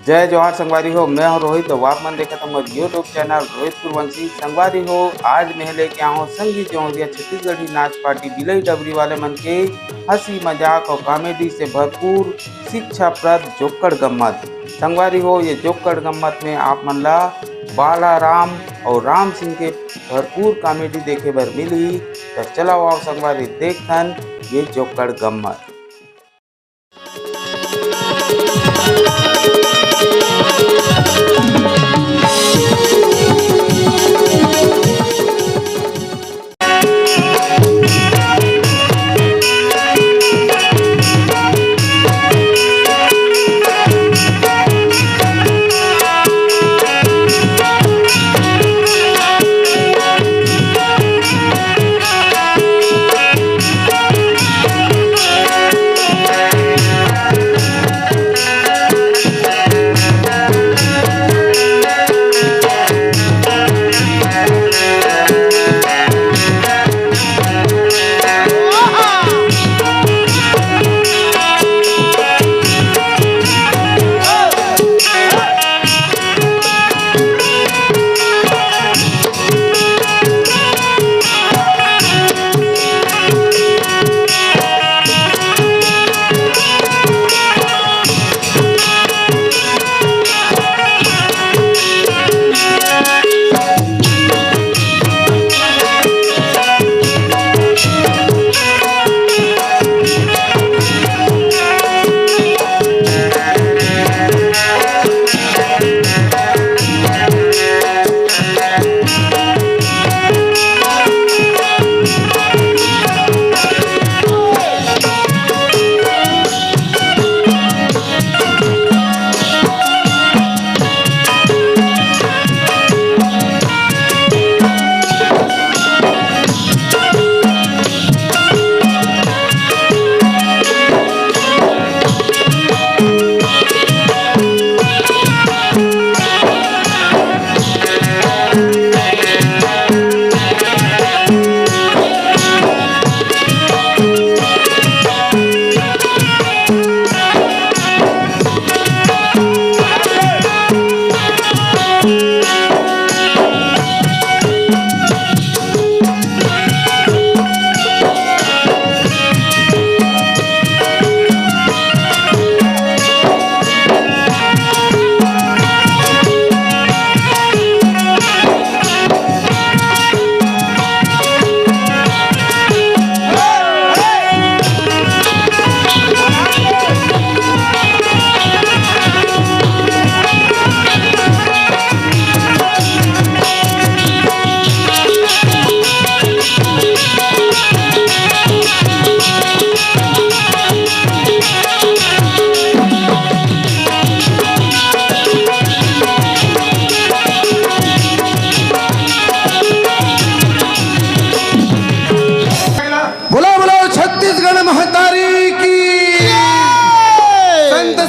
जय जवाहर संगवारी हो। मैं हूँ रोहित तो आप मन देखा हमारे यूट्यूब चैनल रोहित कुरवंशी संगवारी हो। आज मैं लेके आया हूँ संगीत जौहरिया छत्तीसगढ़ी नाच पार्टी बिलई डबरी वाले मन के हंसी मजाक और कॉमेडी से भरपूर शिक्षाप्रद जोक्कड़ गम्मत। संगवारी हो, ये जोक्कड़ गम्मत में आप मन ला बाला राम और राम सिंह के भरपूर कॉमेडी देखे बर मिली। तो चलाओ आओ संगवारी देखन ये जोक्कड़ गम्मत।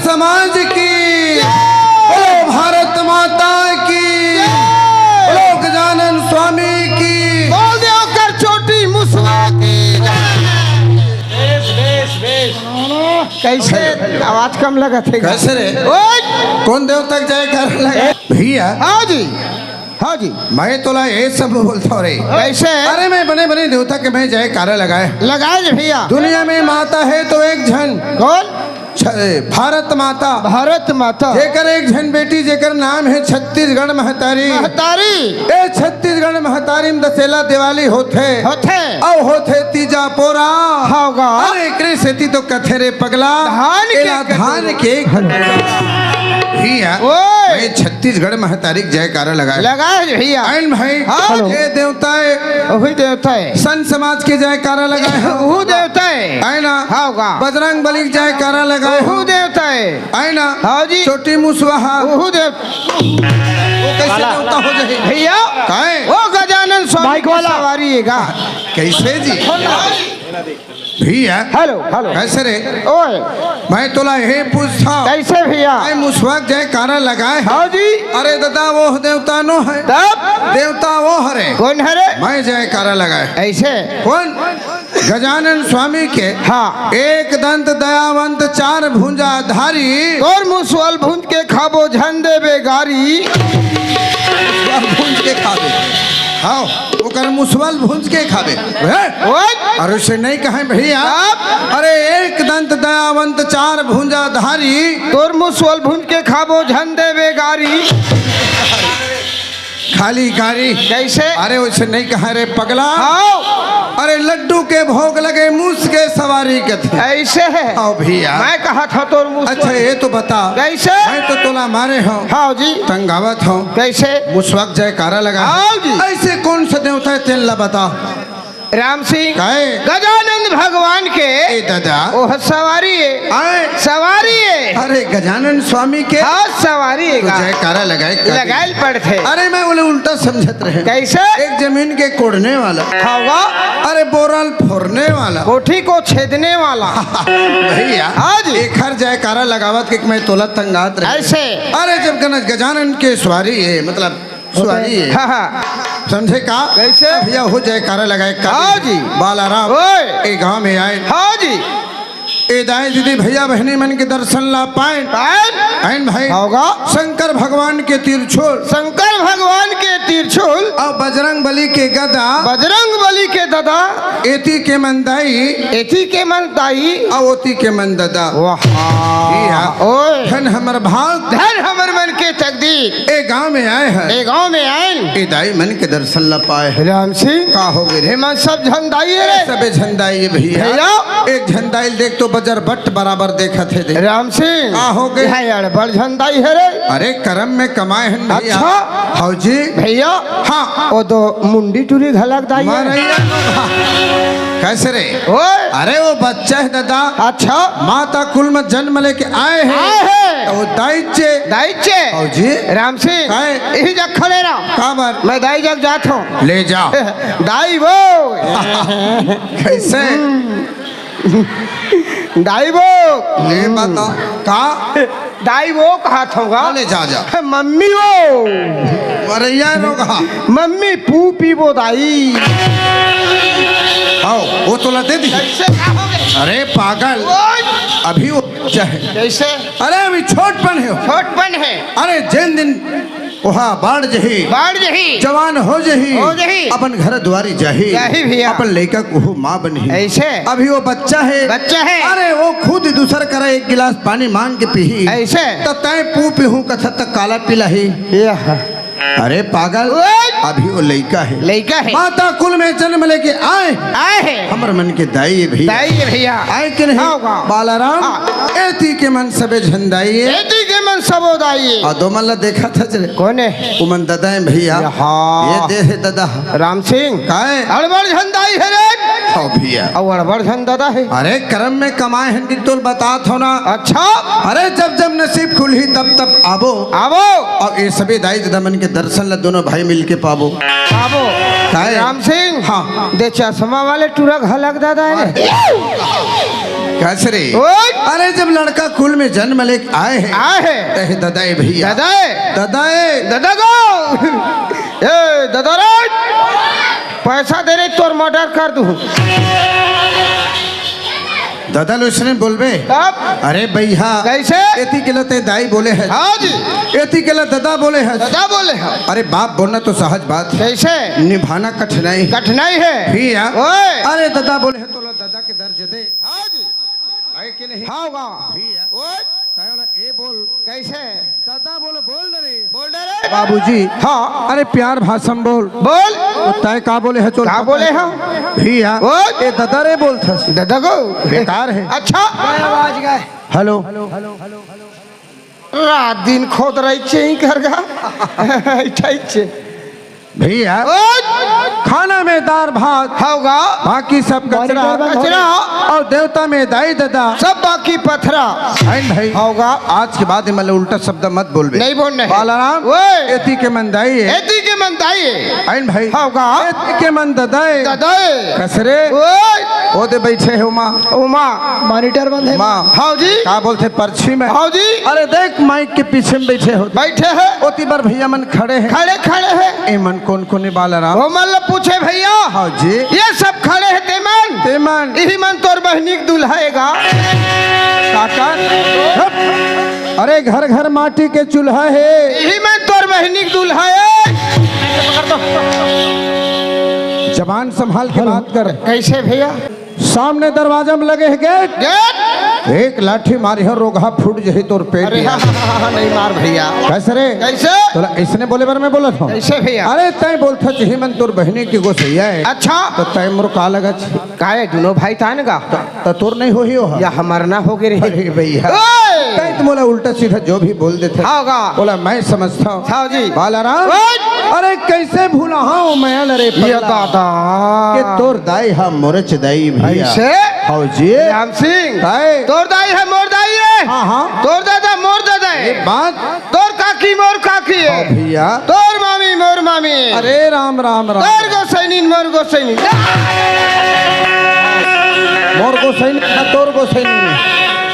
समाज की, बोलो भारत माता की, बोलो गजानन स्वामी की, बोल दे कर छोटी मुसवा की। कैसे आवाज कम लगा थे? कैसे रे? ओए कौन देवता जय कर लगे भैया? हाँ जी, हाँ जी। मैं तोला ये सब बोलता रे। कैसे? अरे मैं बने बने देवता के मैं जय कार्य लगाए लगाए भैया। दुनिया में माता है तो एक जन, कौन? भारत माता। भारत माता जेकर एक जन बेटी जेकर नाम है छत्तीसगढ़ महतारी। महतारी ए छत्तीसगढ़ महतारी में दशहरा दिवाली होते होते और होते तीजा पोरा होगा। अरे एकरे सेती तो कथे रे पगला धान के भैया। मैं छत्तीसगढ़ महतारी जयकारा लगाए भैया। आइन भाई ये देवता वही देवता है। संत समाज के जयकारा लगाए वो देवता है। आइना होगा। बजरंग बली के जयकारा लगाए वो देवता है। आइना हाँ जी। छोटी मुसवाहा वो कैसे देवता हो जाए भैया? वो गजानन स्वामी की सवारी है गा। कैसे जी भैया? हेलो हेलो कैसे रे? ओए मैं तोला यही पूछता कैसे भैया? आई मुसवाक जयकारा लगाए। हाँ जी। अरे दादा वो देवता नो है, तब देवता वो हरे। कौन हरे? मैं जयकारा लगाए। ऐसे कौन? गजानन स्वामी के हाँ एक दंत दयावंत चार भुजा धारी और मुसवल भूंज के खाबो झंडे बेगारी। भूंज के खाबे हाँ ओकर मुसवल भूंज के खाबे और उसे नहीं कहे भैया अरे एक दंत दयावंत चार भुजा धारी तोर मुसवल भूंज के खाबो झंडे बेगारी। खाली गाड़ी कैसे? अरे उसे नहीं कहा रे पगला हाँ अरे लड्डू के भोग लगे मूस के सवारी के थे ऐसे है। आओ भैया मैं कहा था तोर मुसवल। अच्छा ये तो बता कैसे? मैं तो तोला मारे हूँ हाँ जी तंगावत हूँ कैसे? उस वक्त जयकारा लगा हाँ जी। ऐसे कौन सा देवता है तेल बता राम सिंह काहे? गजानंद भगवान के ए दादा ओह सवारी है आए सवारी है। अरे गजानन स्वामी के हाँ सवारी है तो जयकारा लगाए लगाए पड़ते। अरे मैं बोले उल्टा समझत रहे कैसे? एक जमीन के कोड़ने वाला हवा अरे बोरल फोड़ने वाला कोठी को छेदने वाला भैया आज एक हर जयकारा लगावत के मैं तोला तंगात रहे ऐसे। अरे जब गजानन के सवारी है मतलब सवारी है हाँ हाँ समझे का कैसे? भैया हो जयकारा लगाए का हाँ जी। बालाराम ओए। ए गांव में आए हाँ जी ए दाई दीदी भैया बहनी मन के दर्शन ला पाए आइन भाई होगा शंकर भगवान के त्रिशूल शंकर भगवान के त्रिशूल और बजरंग बली के गदा बजरंग बली के दादा एती के मंदाई एथी के मन ताई और ओती के मन ददा ओए धन हमर भाग धन हमर मन के तकदीर ए गांव में आए हैं ए गांव में आए ए दाई मन के दर्शन ला पाए राम सिंह का हो गए रे हेमंत सब झंडाई रे सबे झंडाई भैया भैया। एक झंडाई देख तो बजर बट बराबर देखा थे दे राम सिंह का हो गए? यहाँ यार बड़ झंडाई है रे। अरे करम में कमाए हैं भैया अच्छा। हाँ जी भैया हाँ वो तो मुंडी टूरी घलक दाई है। मारैया कैसे रे ओए अरे वो बच्चा है दादा अच्छा माता कुल में जन्म लेके आए हैं आए हैं। तो वो दाइचे दाईचे हाँ जी राम सिंह काय? यही जग खड़े रहो काबर मैं दाई जग जात हूँ ले जाओ दाई वो कैसे दाई वो ले बता का दाई वो कहा था ले जा मम्मी वो मरैया नो कहा मम्मी पू पी वो दाई आओ वो तो ला दे दी कैसे कहोगे? अरे पागल ओए, अभी वो बच्चा है कैसे अरे अभी छोटपन है छोटपन है अरे जिन दिन वहाँ बाढ़ जही बाढ़ जही जवान हो जही अपन घर द्वारी जाही जाही भैया। अपन लड़का को माँ बनी ऐसे अभी वो बच्चा है बच्चा है अरे वो खुद दूसर करे एक गिलास पानी मांग के पी ऐसे तो तय पू पीहू कथा तक काला पीला ही अरे पागल ओए, अभी वो लड़का है लड़का है माता कुल में जन्म लेके आए आए हैं हमर मन के दाई भैया दाई है भैया आए के नहीं होगा। बालाराम हाँ। एती के मन सबे झंडाई एती के मन सबो दाई और दो मल्ला देखा था चले कौन है उमन दादा है भैया हाँ। ये दे है दादा राम सिंह काहे अड़बड़ झंडाई है रे ओ भैया और अड़बड़ झंडा है अरे कर्म में कमाए हैं कि तो बातात हो ना अच्छा अरे जब जब नसीब खुली तब तब आबो आवो और ये सभी दाई दादा मन के दर्शन ला दोनों भाई मिल के पाबो आवो काहे? राम सिंह हाँ। दे चश्मा वाले टूरक हलक दादा है कैसे रे ओए, अरे जब लड़का कुल में जन्म लेके आए हैं आए हैं तहे दादाए भैया दादा दादाए दादा गो ए दादा रे पैसा दे रे तोर मर्डर कर दूं दादा लोचने बोलबे तब अरे भैया कैसे एती के लते दाई बोले है हाँ जी एती के लते दादा बोले है दादा बोले हैं अरे बाप बोलना तो सहज बात है कैसे निभाना कठिनाई कठिनाई है भैया ओए अरे दादा बोले है तो लो दादा के दर्ज दे हाँ जी आए के नहीं हाँ होगा भैया ओए तायोला ए बोल कैसे दादा बोले बोल रे बोल दे रे बाबूजी हाँ अरे प्यार भाषण बोल बोल तो तय का बोले है चल क्या बोले हम भैया ओए ए दादा रे बोल था दादा को बेकार है अच्छा आवाज गए हेलो रात दिन खोद रही छे ही कर गा ठीक छे भैया खाना में दाल भात होगा बाकी सब कचरा कचरा और देवता में दाई दादा सब बाकी पथरा आइन भाई होगा आज के बाद मतलब उल्टा शब्द मत बोलबे नहीं बोलना है बालाराम ओए एती के मन दाई है एती के मन दाई आइन भाई होगा एती के मन दादाए दादा कसरे ओए ओ दे बैठे हो माँ उमा मॉनिटर बंद है माँ हाँ जी का बोलते पर्ची में हाँ जी अरे देख माइक के पीछे में बैठे हो बैठे हैं ओती बार भैया मन खड़े हैं खड़े खड़े हैं ए मन कौन कौन बालाराम? वो मतलब पूछे भैया हाँ जी। ये सब खड़े हैं तेमन तेमन यही मन तोर बहनी के दुल्हाएगा काका। अरे घर घर माटी के चूल्हा है। यही मन तोर बहनी के दुल्हाए। जबान संभाल के बात कर। कैसे भैया? सामने दरवाजा में लगे है गेट। गेट एक लाठी मारी है रोगा फूट जही तोर पेट। अरे हाँ, नहीं मार भैया। कैसे रे? कैसे? तोला इसने बोले बार मैं बोला था। कैसे भैया? अरे तय बोलता जही मन तोर बहनी की गोसैया है। अच्छा तो तय मोर का लगा छी? काहे दोनों भाई तान गा तो तोर नहीं हो ही हो या हमार ना हो गए रहे। अरे भैया ओए! तय तो बोला उल्टा सीधा जो भी बोल देते होगा बोला मैं समझता हूँ। हाँ जी। बालाराम ओए! अरे कैसे भूला हूँ मैं अरे ये दादा के तोर दाई हा मोरच दाई भैया। ऐसे? हाँ जी। राम सिंह दाई तोर दाई है मोर दाई है। हाँ हाँ तोर दादा मोर दादा है। ये बात तोर काकी मोर काकी हाँ है। भैया। तोर मामी मोर मामी। अरे राम राम राम। तोर गोसैनी मोर गोसैनी। मोर गोसैनी ना तोर गोसैनी।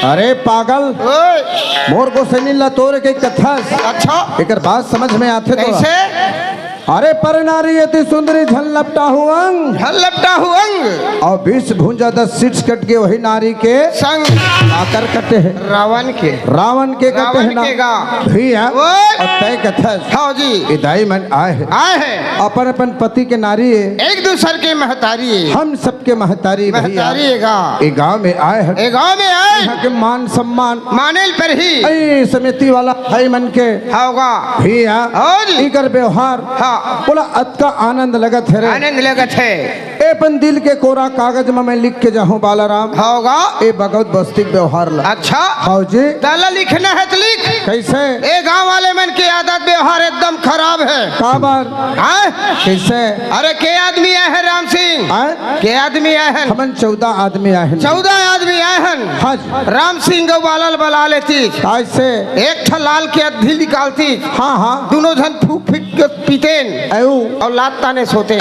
अरे पागल ओए! मोर गोसैनी ला तोर के कथा। अच्छा एकर बात समझ में आते तो। कैसे? अरे पर नारी अति सुंदरी झल लपटा हुआ अंग हल लपटा हुआ अंग और 20 भुंजा 10 सीट्स कट के वही नारी के संग आकर कटे है रावण के रावण के कटे रावण है ना के गा। भैया। ओए! और तय कथा हाँ जी इदाई मन आए है आए हैं अपन अपन पति के नारी है एक दूसर के महतारी है। हम सबके महतारी भैया महतारी है गा। ये गांव में आए हैं ए गाँव में आए यहाँ के मान सम्मान मानेल पर ही ऐ समिति वाला है मन के होगा भैया। हाँ जी। इकर व्यवहार हाँ बोला अत का आनंद लगत है रे। आनंद लगत है। ए अपन दिल के कोरा कागज में मैं लिख के जाऊं बालाराम। होगा ए भगवत बस्तिक व्यवहार ला। अच्छा हाँ जी। दाला लिखना है तो लिख। कैसे? ए गांव वाले मन की आदत व्यवहार एकदम खराब है। काबर हाँ? कैसे? अरे के आदमी आए हैं राम सिंह? आए? के आदमी आए हैं? हमन 14 आदमी आए हैं। 14 आदमी आए हैं। हाँ जी। राम सिंह गौ बालल बला लेती कैसे? एक ठा लाल के अधी निकालती हाँ हाँ दोनों जन फूक फिक के पीतेन ऐऊ और लात ताने सोते।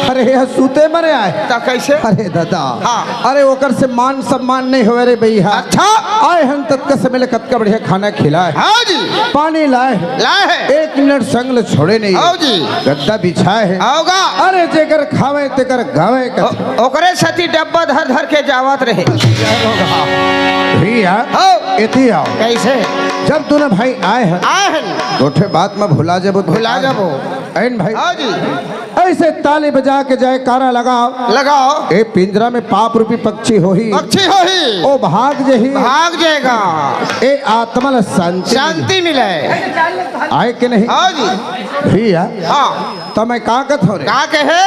अरे यह सूते मरे आए। ता कैसे? अरे दादा हाँ। अरे ओकर से मान सम्मान नहीं होवे रे भैया। अच्छा आए हम तत्का से मिले कतका बढ़िया खाना खिलाए हाँ जी पानी लाए लाए है। 1 मिनट संग छोड़े नहीं आओ जी। गद्दा बिछाए है। होगा अरे जेकर खावे तेकर गावे ओकरे सती डब्बा धर धर के जावत रहे। भैया हो इति आओ कैसे? जब तूने भाई आए हैं आए हैं गोठे बात में भुला जब भुला जाबो। ऐन भाई हाँ जी ऐसे ताली बजा के जाए कारा लगाओ लगाओ ए पिंजरा में पाप रूपी पक्षी हो ही अच्छी हो ही ओ भाग जही भाग जाएगा ए आत्मा शांति शांति मिले। आए के नहीं हाँ जी भैया। हाँ तो मैं का कहत हो रे का कहे?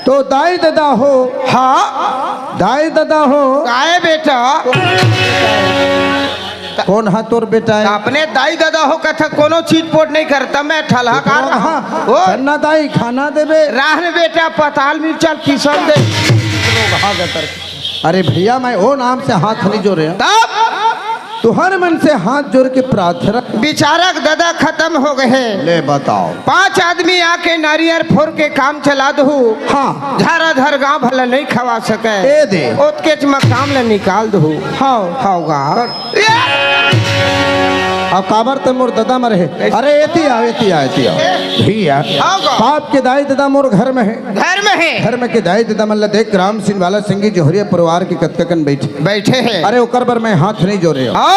तो दाई दादा हो हाँ दाई दादा हो काहे बेटा? कौन हा तोर बेटा है? अपने दाई दादा हो कथा कोनो चीज पोट नहीं करता मैं ठलहा कर रहा हाँ, ओ सन्ना दाई खाना देवे। राहन बेटा पताल मिर्चा किसन दे। अरे भैया मैं ओ नाम से हाथ नहीं जोड़े तब तुहर मन से हाथ जोड़ के प्रार्थना बिचारक दादा खत्म हो गए। ले बताओ। 5 आदमी आके नारियर फोड़ के काम चला दू। हाँ झारा धर गाँव भला नहीं खवा सके ए दे ओतके मकाम ले निकाल दू। हाँ होगा अब काबर ते मोर दादा मरे है। अरे एती आओ भैया होगा। बाप के दाई दादा मोर घर में है। घर में है घर में के दाई दादा मतलब देख राम सिंह वाला सिंह जोहरिया परिवार की कतकन बैठे बैठे हैं। अरे ओकर पर मैं हाथ नहीं जोड़े। आओ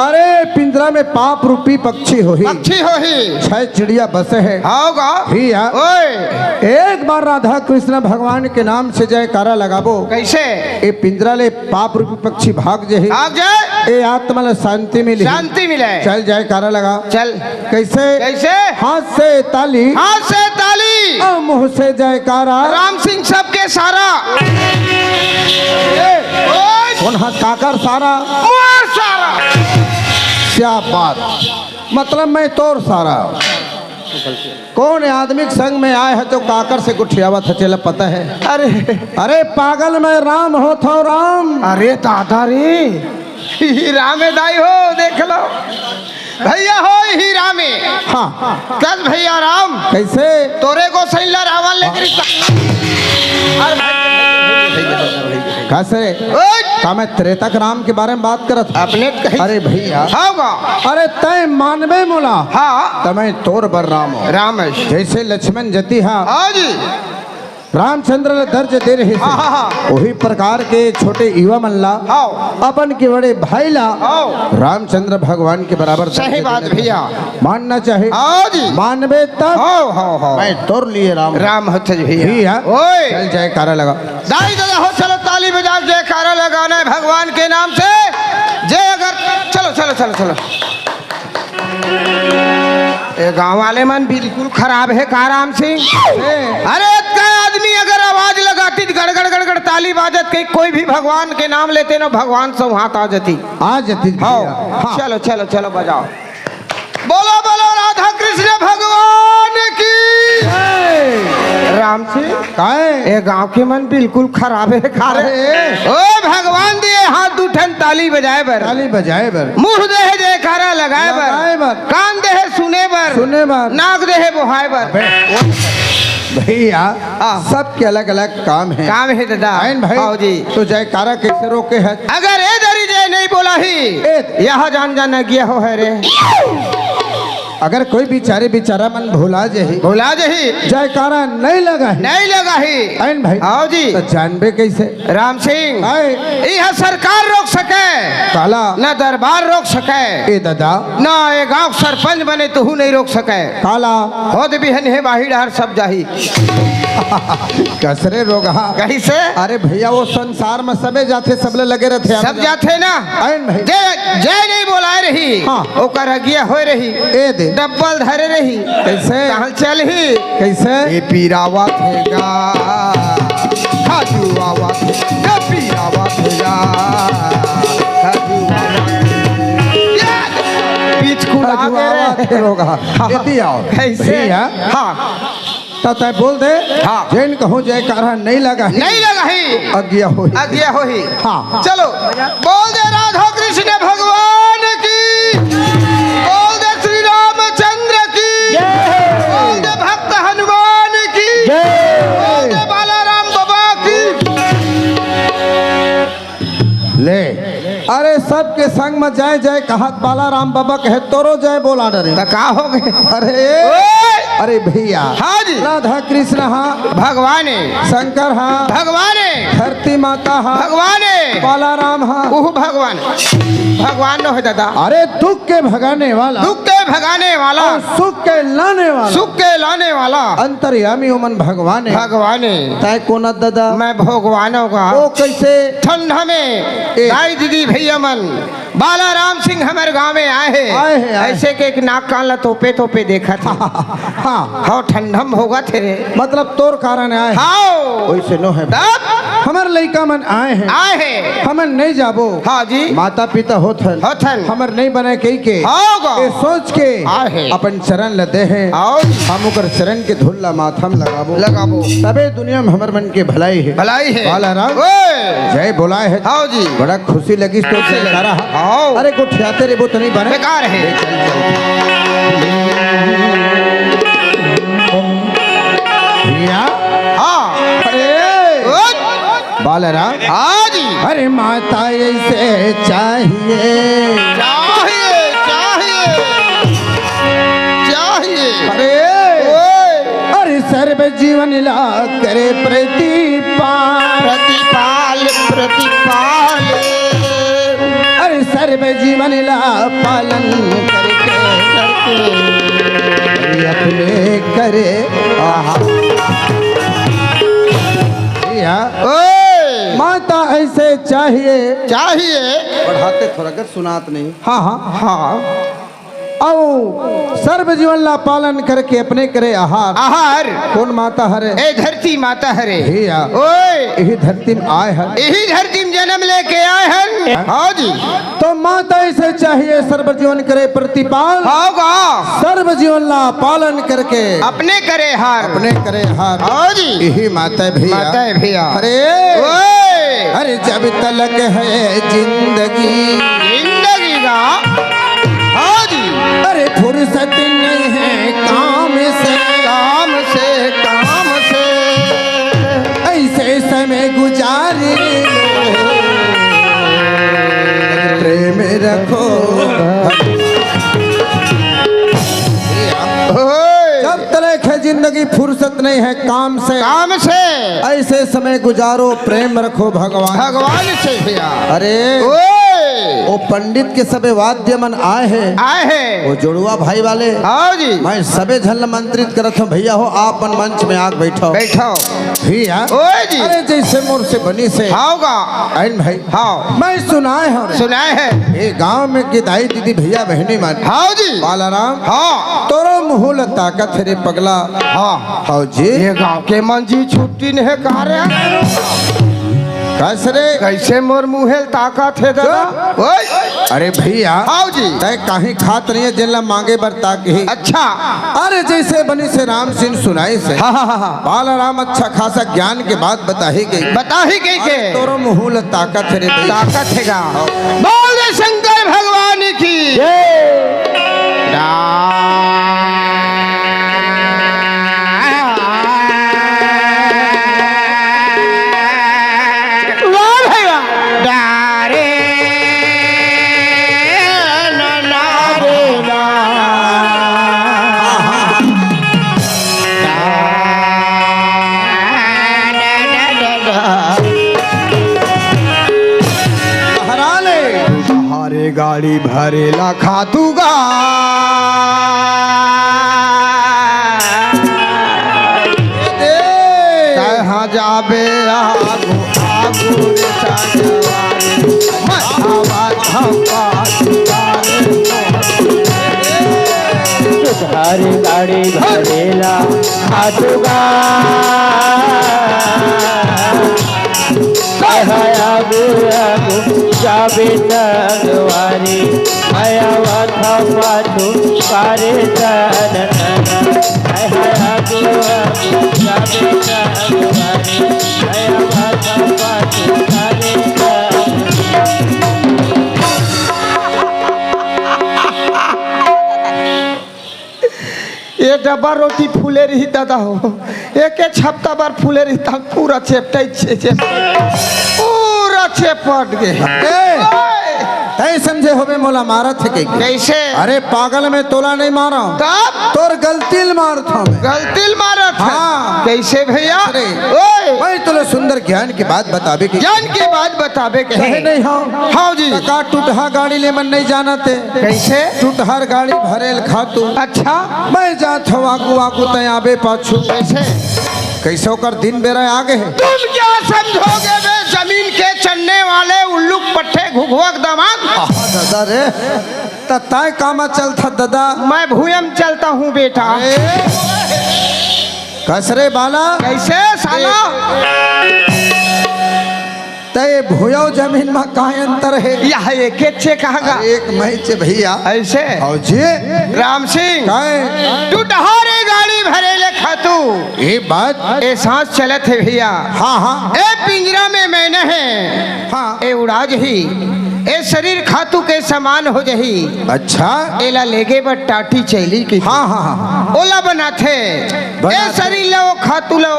अरे पिंजरा में पाप रूपी पक्षी हो ही अच्छी हो ही 6 चिड़िया बसे है। होगा भैया ओए एक बार राधा कृष्ण भगवान के नाम से जयकारा लगाबो कैसे? ए पिंजरा ले पाप रूपी पक्षी भाग जे भाग जाए ए आत्मा ला शांति मिली शांति मिले। चल जयकारा लगा। चल कैसे? कैसे? हाथ से ताली हाथ से ताली और मुंह से जयकारा। राम सिंह सबके सारा ओए कौन हाथ काकर सारा मोर सारा क्या बात मतलब मैं तोर सारा कौन आदमी के संग में आए है जो काकर से गुठियावत है चला पता है? अरे पागल मैं राम हो थो राम। अरे दादा रे ही रामे दाई हो देख लो भैया हो ही रामे। हाँ कस भैया राम कैसे? तोरे को सैला रावण लेकर कैसे? ओए का मैं त्रेतक राम के बारे में बात करत हूं? अपने कही अरे भैया होगा अरे तय मानवे मोला हाँ तमें तोर बर राम हो। रामेश जैसे लक्ष्मण जति हा हाँ जी रामचंद्र ने दर्ज दे रहे हाँ, हाँ, हाँ। वही प्रकार के छोटे युवा मल्ला हाँ अपन के बड़े भाई ला हाँ रामचंद्र भगवान के बराबर सही दर्जे बात देने भैया मानना चाहे हाँ जी मानवे तब हाँ हाँ हाँ मैं तोर लिए राम राम होते भैया भैया ओए चल जाए कारा लगा दाई दादा हो चलो ताली बजाओ जयकारा लगाना है भगवान के नाम से जय अगर चलो चलो चलो चलो ये गांव वाले मन बिल्कुल खराब है काराम सिंह अरे इतना आदमी अगर आवाज लगाती गड़गड़ गड़गड़ ताली बाजत के कोई भी भगवान के नाम लेते ना भगवान से हाथ आ जाती आ जाती हाँ हाँ। चलो चलो चलो बजाओ बोलो बोलो राधा कृष्ण भगवान की राम सिंह काहे ये गांव के मन बिल्कुल खराब है खारे ओ भगवान दिए हाथ उठन ताली बजाए बर ताली बजाए बर मुंह दे जयकारा लगाए लगाए बर बर। कान दे सुने बर सुने बर नाक दे बोहाए बर भैया हाँ। सबके अलग अलग काम है काम है दादा आयन भाई आओ जी तो जयकारा कैसे रोके है अगर ए दरी जय नहीं बोला ही यह जान जाना गया हो है रे अगर कोई बेचारा मन भुला जाही बोला जही जयकारा नहीं लगा है नहीं लगा ही आयन भाई आओ जी तो जानबे कैसे राम सिंह आए यह सरकार रोक सके काला न दरबार रोक सके ए दादा ना ये गांव सरपंच बने तो हूँ नहीं रोक सके काला खुद बिहन है बाहिर हर सब जाही कसरे रोगा कहीं से अरे भैया वो संसार में सबे जाते सबले लगे रहते सब जाते ना आयन भाई जय जय नहीं बोलाए रही हाँ। ओकर अगिया हो रही ए दे डब्बल धरे रही कैसे कहल चल ही कैसे ये पीरावा थेगा खाजुआवा थेगा पीरावा थेगा पीठ खुला के रोगा इति आओ कैसे भैया हाँ तो तय बोल दे हाँ। जैन कहूँ जयकारा नहीं लगा है नहीं लगा ही अज्ञा हो अगिया हो ही हाँ चलो बोल दे राधा कृष्ण भगवान की बोल दे श्री रामचंद्र की बोल दे भक्त हनुमान की बोल दे बालाराम बाबा की ले अरे सबके संग में जय जय कहत बाला राम बाबा कहे तोरो जय बोला डरे तो का हो गए अरे अरे भैया हाँ जी राधा कृष्ण हाँ भगवाने शंकर हाँ भगवाने धरती माता हाँ भगवाने बाला राम हाँ ओह भगवान भगवान नो है दादा अरे दुख के भगाने वाला दुख के भगाने वाला और सुख के लाने वाला सुख के लाने वाला अंतर्यामी उमन भगवान है भगवाने तय कोन दादा मैं भगवानों का वो कैसे ठंडा में दाई दीदी भैया मन बाला राम सिंह हमारे गांव में आए हैं आए। ऐसे के एक नाक कान ला तोपे तोपे देखा था हाँ हाँ ठंडम होगा तेरे मतलब तोर कारण आए हैं। हाँ वैसे नो है तब हमार लड़का मन आए हैं आए हैं हमन नहीं जाबो हाँ जी माता पिता होथन होथन। हमर नहीं बने कई के होगा ए सोच के आए हैं। अपन चरण लदे हैं आओ हम ओकर चरण के धुल्ला माथम लगाबो लगाबो तबे दुनिया में हमर मन के भलाई है भलाई है बाला राम ओए जय बोलाए है हाँ जी बड़ा खुशी लगी तो जयकारा आओ अरे को ठियाते रे वो तो नहीं बने बेकार है भैया हाँ अरे ओए, बाला राम हाँ जी अरे माता ऐसे चाहिए चाहिए चाहिए चाहिए अरे ओए, अरे सर्व जीवन ला करे प्रतिपाल प्रतिपाल प्रतिपाल अरे सर्व जीवन ला पालन करके अरे अपने करे आहा भैया ओए, माता ऐसे चाहिए चाहिए पढ़ाते थोड़ा कर सुनात नहीं हाँ हाँ हाँ आओ सर्व जीवन ला पालन करके अपने करे आहार आहार कौन माता हरे ए धरती माता हरे भैया ओए यही धरती में आए हैं यही धरती में जन्म लेके आए हैं हाँ जी तो माता ऐसे चाहिए सर्व जीवन करे प्रतिपाल होगा सर्व जीवन ला पालन करके अपने करे हार अपने करे हार हाँ जी यही माता भैया माता है भैया अरे ओए अरे जब तलक है जिंदगी जिंदगी का हाँ जी अरे फुर्सत नहीं है काम से काम से काम से ऐसे समय गुजारे लो। रखो। जब तक है जिंदगी फुर्सत नहीं है काम से, काम से ऐसे समय गुजारो प्रेम रखो भगवान। भगवान से भैया। अरे ओए वो पंडित के सबे वाद्य मन आए हैं, वो जुड़वा भाई वाले। हाँ जी। मैं सबे झल मंत्रित करत हूँ भैया हो आप मंच में आग बैठो बैठो भैया। ओए जी। अरे जैसे मोर से बनी से हाउगा आइन भाई। हाँ मैं सुनाए हो सुनाए है। ये गांव में गिदाई दीदी भैया बहनी मान। हाँ जी। बालाराम हाँ तोरो मुहुल ताकत रे पगला। हाँ हाँ जी। ये गांव के मंजी छुट्टी नहीं कहा रहे कैसरे कैसे मोर मुहेल ताकत है दादा। ओए अरे भैया हाँ जी। तय कहीं खात नहीं है जिला मांगे बरता के। अच्छा। अरे जैसे बनी से राम सिंह सुनाई से हाँ हाँ हाँ बालाराम अच्छा खासा ज्ञान के बात बता ही गई। बता ही गई के तोरो मुहुल ताकत है रे भैया। ताकत है गाँव। बोल दे शंकर भगवान की गाड़ी भरेला खातूगा कहाँ जाबे आगो आगो हरी गाड़ी भरेला खातूगा जाबे तगवारी आया वाथा पाछू कारे तन आया जाबे तगवारी आया वाथा पाछू कारे ये डब्बा रोटी फूले रही दादा हो एक छप्ता बार फूले रही तब पूरा चेपटाई पूरा चेपट गए। तय समझे होबे मोला मारत है के कैसे? अरे पागल में तोला नहीं मारा तब तोर गलती मारत हूँ मैं। गलती मारत है। हाँ। कैसे भैया? अरे ओए मैं तुले सुंदर ज्ञान की बात बताबे की ज्ञान की बात बताबे के कहे नहीं हाँ हाँ जी। का टूटहा गाड़ी ले मन नहीं जाना ते कैसे? टूटहर गाड़ी भरेल खातू। अच्छा मैं जात हूँ आगू आगू तय आबे पाछू। कैसे? कैसे कर दिन बेरा आगे है। तुम क्या समझोगे बे जमीन के चलने वाले उल्लू पट्टे घुघुआक दामाद। दादा रे तय कामा चलता दादा। मैं भूयम चलता हूँ बेटा। कसरे बाला कैसे साला? तय भूयो जमीन में कहाँ अंतर है? यह एक छे कहागा एक मैच भैया ऐसे और जी राम सिंह काहे तू डहारे गाड़ी भरेले खातू ये बात ए सांस चलत है भैया। हाँ हाँ ए पिंजरा में मैंने है हाँ ए उड़ा जही ए शरीर खातू के समान हो जही। अच्छा एला लेगे बट टाटी चैली की हाँ हाँ हाँ ओला बनाथे ए शरीर लो खातू लो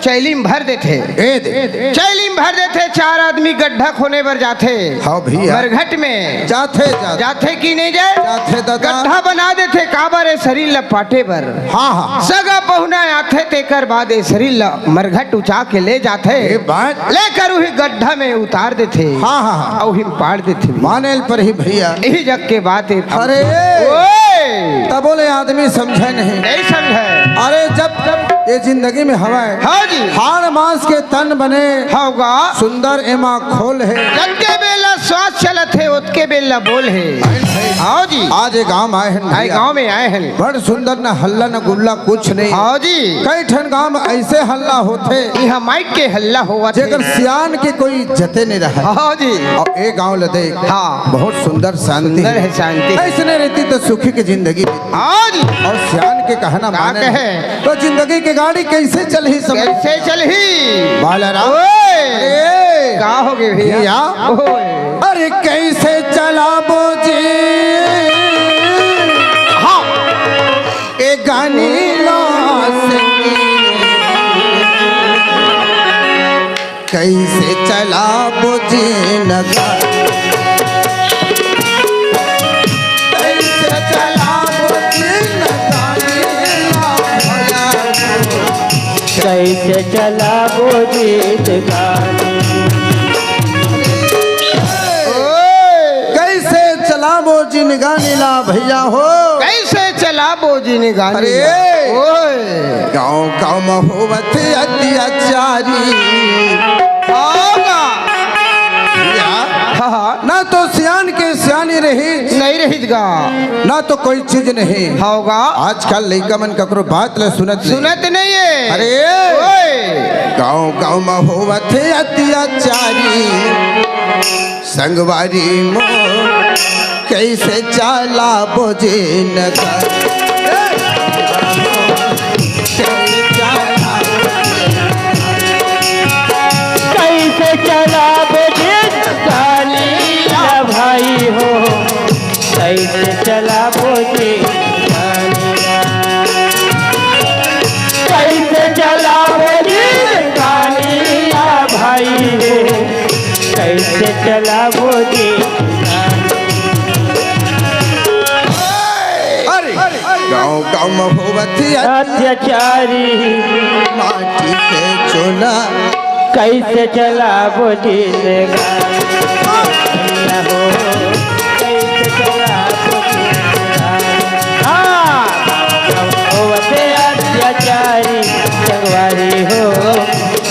चैली में भर देथे। ए दे चैली में भर देथे चार आदमी गड्ढा खोने पर जाथे। हाँ भैया मरघट में जाते जाथे की नहीं जाए जाते दादा। गड्ढा बना देथे काबर ए शरीर ल पाटे बर। हाँ हाँ सगा पहुना आथे तेकर बाद ए शरीर ल मरघट उठा के ले जाथे। ये बात लेकर उही गड्ढा में उतार देथे। हाँ हाँ हाँ और हिम पाड़ देथे। मानेल पर ही भैया। यही जग के बात है। अरे ओए तब बोले आदमी समझे नहीं। नहीं समझे। अरे जब ये जिंदगी में हवा है हाँ जी हाड़ मांस के तन बने होगा सुंदर एमा खोल है। जगके बेला श्वास चलत है उतके बेला बोल है। हाँ जी आज ये गांव आए हैं आए गांव में आए हैं। बड़ सुंदर न हल्ला न गुल्ला कुछ नहीं। हाँ जी कई ठन गांव में ऐसे हल्ला होते यहाँ माइक के हल्ला हुआ जेकर सियान के कोई इज्जते नहीं रहा। हाँ जी और एक गांव लदे हाँ बहुत सुंदर शांति सुंदर है शांति। ऐसने रहती तो सुखी की जिंदगी बीती। हाँ जी और सियान के कहना का माने कहे? तो जिंदगी की गाड़ी कैसे चल ही समझ कैसे चल ही बालाराम ओए का हो गए भैया? भैया ओए अरे कैसे चला बोझी हाँ एक गानी कैसे चला बोझी नगा कैसे चला वो गीत गाने। कैसे चला वो जिनगानी ला भैया हो, कैसे चला बोझी निगाह। अरे गाँव गाँव में होवत अत्याचारी, ना तो सियान के सियानी रही नहीं रही गा, ना तो कोई चीज नहीं होगा। आजकल लड़का मन ककरो बात ले सुनत नहीं। सुनत नहीं है। अरे गाँव गाँव में होवत अत्याचारी, संगवारी मो कैसे चला बोझे नगर। कैसे चला वो गीत गाने या भाई हो, कैसे चला वो गीत गाने। कैसे चला वो गीत गाने या भाई हो, कैसे चला वो गीत गाने। गाँव गाँव में होवत अत्याचारी माटी के चोला, कैसे चला वो दिन गाना हो, कैसे चला वो दिन गाना। होवते अत्याचारी संगवारी हो,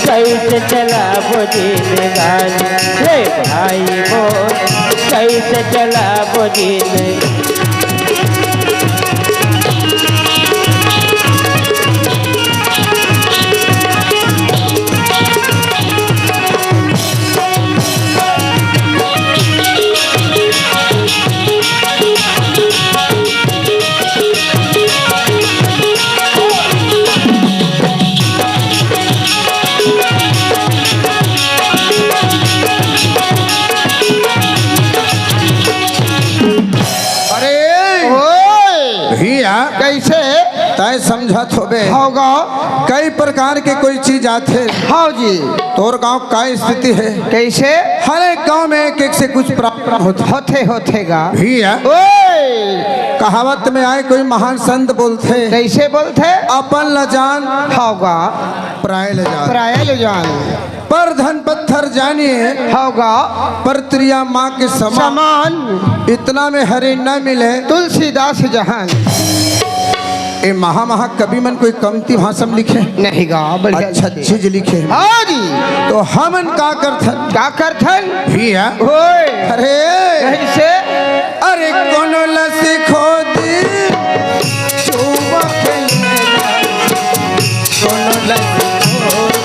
कैसे चला वो दिन गाना। रे भाई हो कैसे चला वो दिन। कैसे तय समझत होबे होगा। कई प्रकार के कोई चीज आते। हाँ जी। तोर गांव का स्थिति है कैसे? हर एक गांव में एक से कुछ प्राप्त होतेगा भैया। ओए कहावत में आए कोई महान संत बोलते, कैसे बोलते? अपन ल जान होगा पराये ल जान, पराये ले जान। पर धन पत्थर जानिए होगा पर त्रिया माँ के समान, इतना में हरे न मिले तुलसीदास जहान। ए महा कवि मन कोई कमती भाषा में लिखे नहीं गा, अच्छा चीज लिखे। हाँ जी। तो हमन का करथन क्या करथन भैया? अरे कैसे? अरे कोनो लसी खोदी चुबा खेलेला, कोनो लसी खोदी।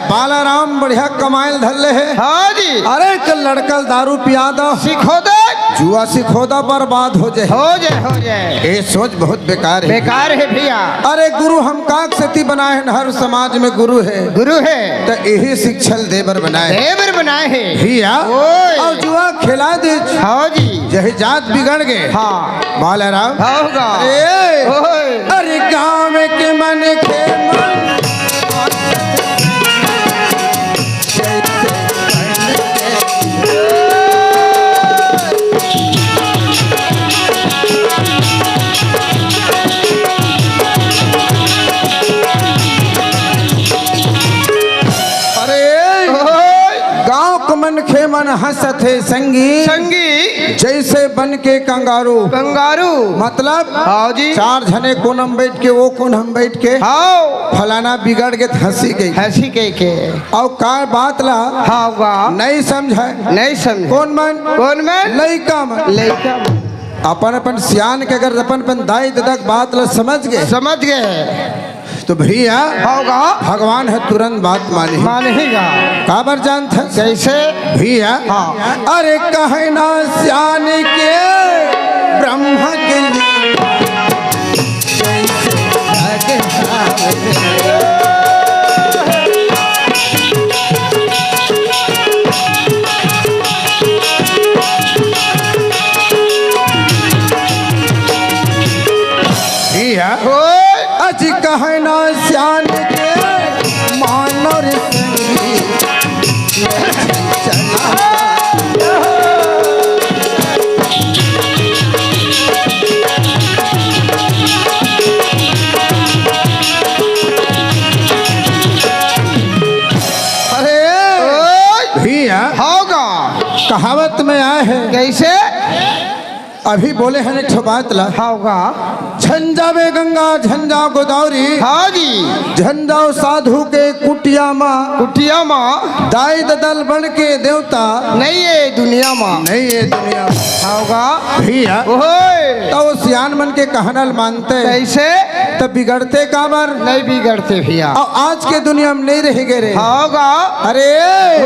बालाराम बढ़िया कमाइल धरले है। हाँ जी। अरे कल लड़कल दारू पिया दो, सिखो दे, जुआ सिखो दो, बर्बाद हो जाए। हो जाए। ये सोच बहुत बेकार है। बेकार है भैया। अरे गुरु हम काक सती बनाए हैं, हर समाज में गुरु है। गुरु है तो यही शिक्षल देवर बनाए, देवर बनाए हैं भैया। और जुआ खिला दे। हाँ जी। यही जात बिगड़ गए। हाँ बालाराम होगा। अरे गाँव में के मन के मन खे मन हंसत है संगी जैसे बन के कंगारू। मतलब हाँ जी। चार जने कोनम बैठ के वो कोनम बैठ के हाँ फलाना बिगड़ के हंसी के और का बात ला हाँ नहीं समझे कौन मन लइका अपन अपन सियान के अगर अपन दाई ददक बात ला समझ गए तो भैया होगा भगवान है तुरंत बात मानेगा। काबर जानत है कैसे भैया? हाँ। अरे कहे ना सियान के ब्रह्मा के लिए भैया अजी कहे ना सियान के होगा कहावत में आए हैं, कैसे अभी बोले हैं एक ठो बात ला, होगा झंझावे गंगा झंझा गोदावरी, हाँ जी झंझाओ साधु के कुटिया माँ, कुटिया माँ दाई ददल बन के देवता, नहीं है दुनिया माँ नहीं ये दुनिया में। होगा भैया ओए तो वो सियान मन के कहनल मानते, कैसे तब बिगड़ते काबर, नहीं बिगड़ते भैया और आज के दुनिया में नहीं रह गए रे। होगा अरे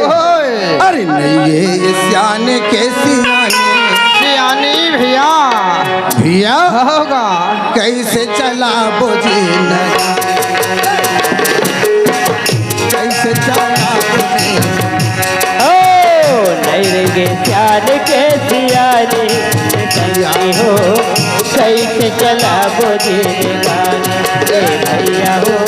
ओए अरे नहीं ये सियाने के सियाने सियानी भैया भैया होगा कैसे चला बोझी न कैसे चला बोझी ओ नहीं रहेंगे सियान के सियाने संगी हो कैसे चला बोझे गाने भैया हो।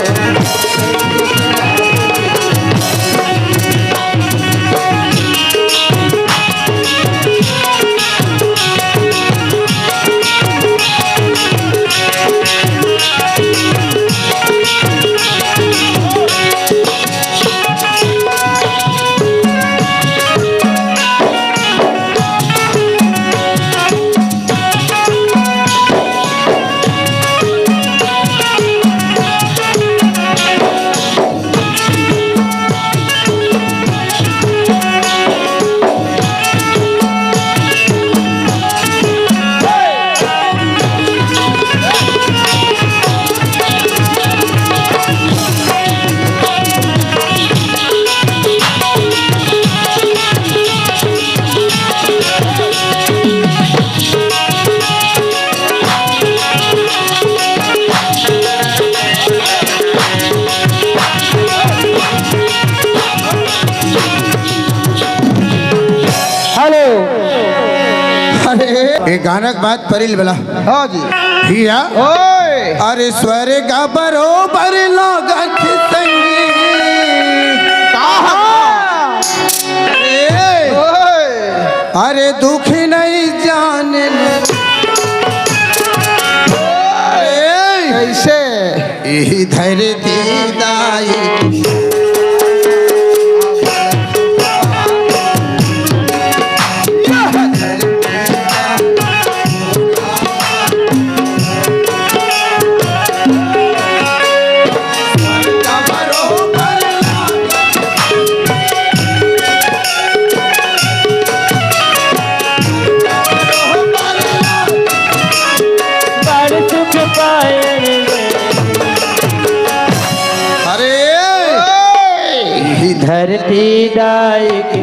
एक गाना के बाद परिल बला हाँ जी भैया ओए अरे स्वर्ग बरोबर लागत संगी ओए अरे दुख नहीं जाने कैसे यही धरती दाई धरती दाई की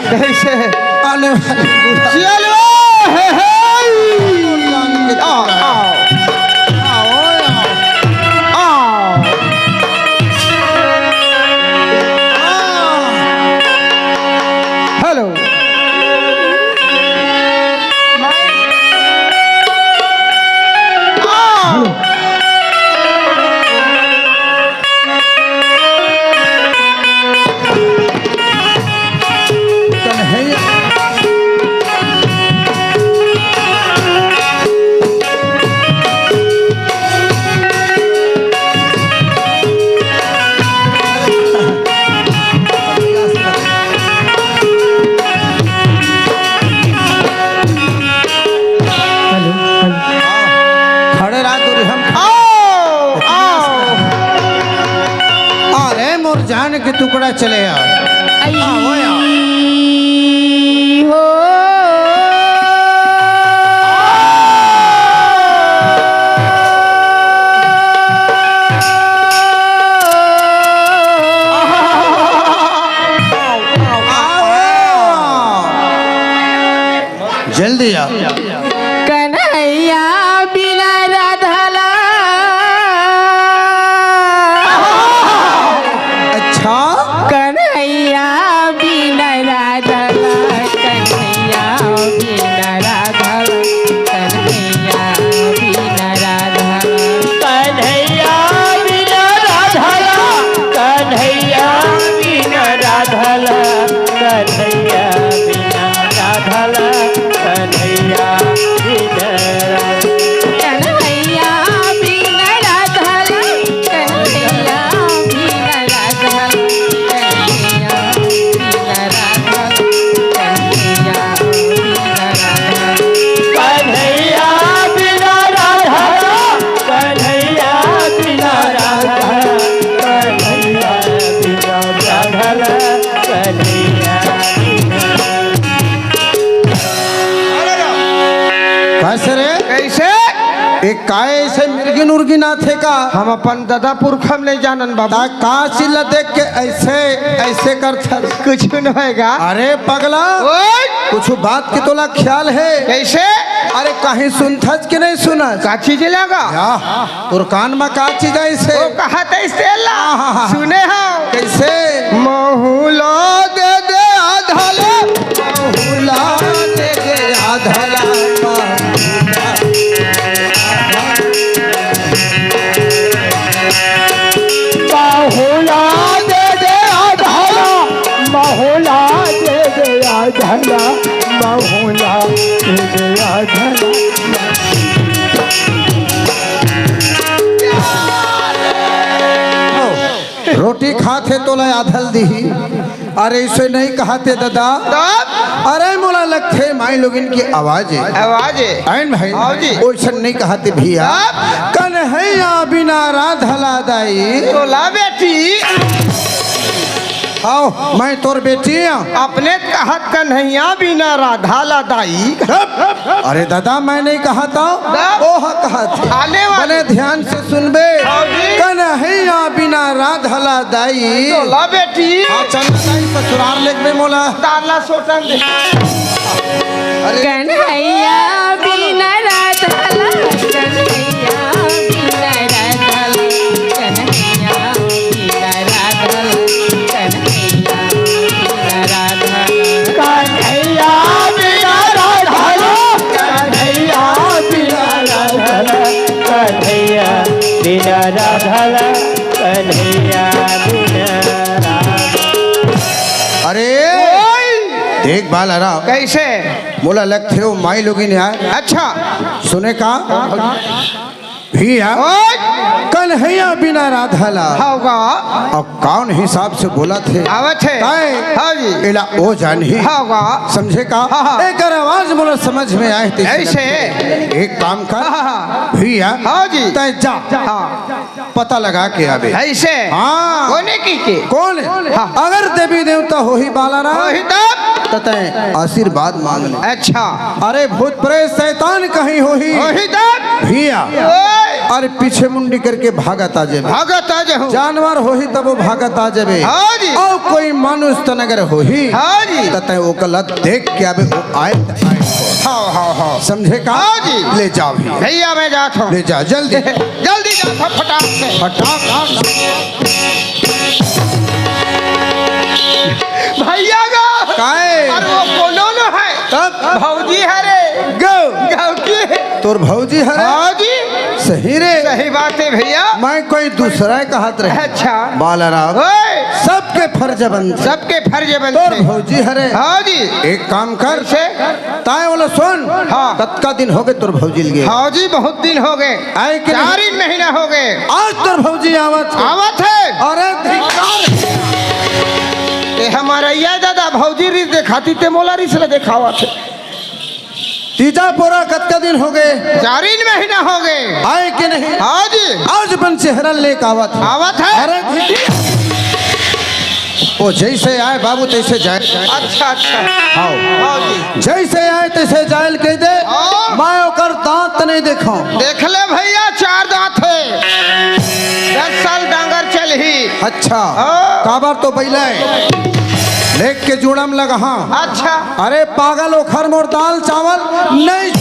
कैसे आने वाली बुरा चलो हे हे आओ आओ हेलो जान के टुकड़ा चले आओ। आओ, आओ। हो जल्दी आओ। कन्हैया बिना राधला अच्छा कन्हैया बिना राधला कन्हैया बिना राधला कन्हैया बिना राधला कन्हैया बिना राधला कन्हैया बिना राधला कन्हैया बिना राधला कन्हैया बिना कन्हैया बिना राधला कन्हैया बिना राधला कन्हैया बिना राधला कन्हैया बिना राधला कन्हैया बिना राधला कन्हैया बिना राधला कन्हैया बिना राधला कन्हैया कैसे रे? कैसे एक काय ऐसे मिर्गी मुर्गी ना थे का? हम अपन दादा पुरखम नहीं जानन बाबू। ता का चिल्ला देख के ऐसे ऐसे कर था। कुछ न होएगा। अरे पगला ओए कुछ बात के तोला ख्याल है? कैसे अरे कहीं सुनथस कि नहीं सुना? का चीज लगा तोर कान में का चीज ऐसे? वो कहा तैसे ला हाँ। सुने हो कैसे? महूलो दे दे आधाले बहुला दे दे आधला बहुला दे दे आधाला बहुला दे दे आधाला बहुला दे दे आधाला रोटी खाते तोला आधल दी। अरे इसे नहीं कहते दादा। तब अरे मोला लगते माई लोग इनकी आवाज है। आवाज है आइन भाई हाँ जी। ओइसे नहीं कहते भैया। कन्हैया बिना राधला दाई। तो ला बेटी आओ मैं तोर बेटी हूँ। अपने कहत कन्हैया बिना राधा ला दाई। अरे दादा मैं नहीं कहा था ओह कहा था। आने वाले बने ध्यान से सुनबे। हाँ जी। कन्हैया बिना राधला दाई। तो ला बेटी हाँ चल दाई ससुराल लेके में मोला। ताला सोटन दे कन्हैया बिना राधला कन्हैया बिना राधला कन्हैया बिना राधला कन्हैया बिना राधला कन्हैया बिना राधला कन्हैया बिना राधला कन्हैया बिना राधला कन्हैया बिना राधला अरे देख बाल अरा कैसे मोला लगते हो माई लोग आए। अच्छा सुने का भैया ओए कन्हैया बिना राधला। होगा अब कौन हिसाब से बोला थे? आवत है काहे? हाँ जी इला ओ जान ही होगा समझे का? हाँ। एक आवाज मोला समझ में आए थे। ऐसे एक काम कर हाँ। भैया हाँ जी। तय जा हाँ पता लगा के आवे। ऐसे हाँ। कोने की के कौन है? हाँ। अगर देवी देवता हो ही बाला ना वही तब तो तय आशीर्वाद मांग ले। अच्छा अरे भूत प्रेत शैतान कहीं हो ही वही तब भैया ओए अरे पीछे मुंडी करके भागत आ जाए। भगत आज हूँ जानवर हो ही तब वो भागत आ जाए। हाँ जी और कोई मानुष तन अगर हो ही हाँ जी तय वो गलत देख के आवे वो आए त आए। हाँ हाँ हाँ समझे का? हाँ जी। ले जाओ भैया भैया मैं जाता हूँ ले जा जल्दी जल्दी जाता फटाक से फटाक। भैया गा काहे? और वो कोनो न है तब भौजी है रे गो गाँव की तोर भौजी है हाँ जी सही रे। सही बात है भैया मैं कोई दूसरा कहत रहे। अच्छा बालाराम ओए सबके फर्ज बनते। सबके फर्ज तोर बनते भौजी हरे हाँ जी एक काम कर से ताए बोला सुन हाँ। कत्का दिन हो गए तोर भौजी लगे हाँ जी बहुत दिन हो गए आए कि नहीं? 4 ही महीना हो गए आज तोर भौजी आवत है। आवत है अरे धिक्कार। ये हमारा ये दादा भौजी रिस दिखाती ते मोला रिस ले दिखावा थे तीजा पोरा कत्का दिन हो गए 4 ही महीना हो गए आए कि नहीं? हाँ जी आज बन चेहरा लेके आवत है। आवत है अरे वो जैसे आए बाबू तैसे जाए। अच्छा अच्छा हाँ भौजी जैसे आए तैसे जायल कह दे। हाँ। मैं ओकर दांत नहीं देखो। देख ले भैया 4 दांत है 10 साल डांगर चल ही। अच्छा हाँ। काबर तो बैला है लेक के जुड़म लगा। हाँ अच्छा अरे पागल ओखर मोर दाल चावल नहीं।